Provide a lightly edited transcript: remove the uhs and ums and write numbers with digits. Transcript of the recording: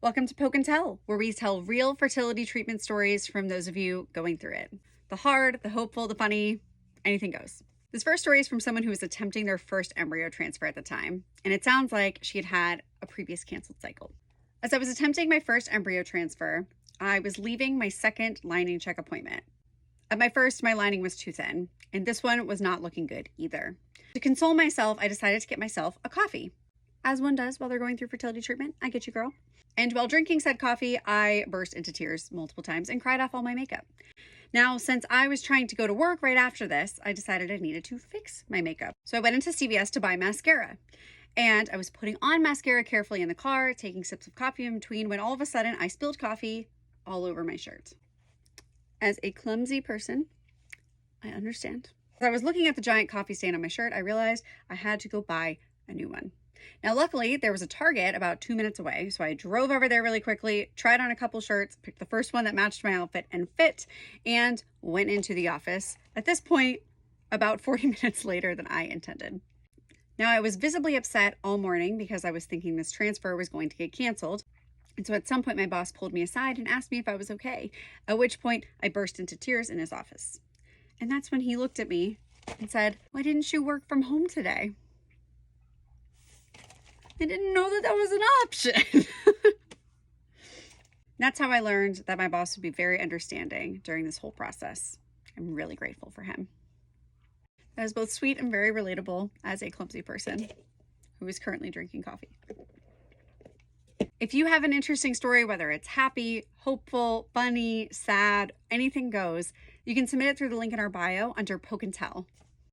Welcome to Poke and Tell, where we tell real fertility treatment stories from those of you going through it. The hard, the hopeful, the funny, anything goes. This first story is from someone who was attempting their first embryo transfer at the time, and it sounds like she had had a previous canceled cycle. As I was attempting my first embryo transfer, I was leaving my second lining check appointment. At my first, my lining was too thin, and this one was not looking good either. To console myself, I decided to get myself a coffee. As one does while they're going through fertility treatment. I get you, girl. And while drinking said coffee, I burst into tears multiple times and cried off all my makeup. Now, since I was trying to go to work right after this, I decided I needed to fix my makeup. So I went into CVS to buy mascara. And I was putting on mascara carefully in the car, taking sips of coffee in between, when all of a sudden I spilled coffee all over my shirt. As a clumsy person, I understand. As I was looking at the giant coffee stain on my shirt, I realized I had to go buy a new one. Now, luckily, there was a Target about 2 minutes away, so I drove over there really quickly, tried on a couple shirts, picked the first one that matched my outfit and fit, and went into the office. At this point, about 40 minutes later than I intended. Now, I was visibly upset all morning because I was thinking this transfer was going to get canceled. And so at some point, my boss pulled me aside and asked me if I was okay, at which point I burst into tears in his office. And that's when he looked at me and said, "Why didn't you work from home today?" I didn't know that was an option. That's how I learned that my boss would be very understanding during this whole process. I'm really grateful for him. That is both sweet and very relatable as a clumsy person who is currently drinking coffee. If you have an interesting story, whether it's happy, hopeful, funny, sad, anything goes, you can submit it through the link in our bio under Poke and Tell.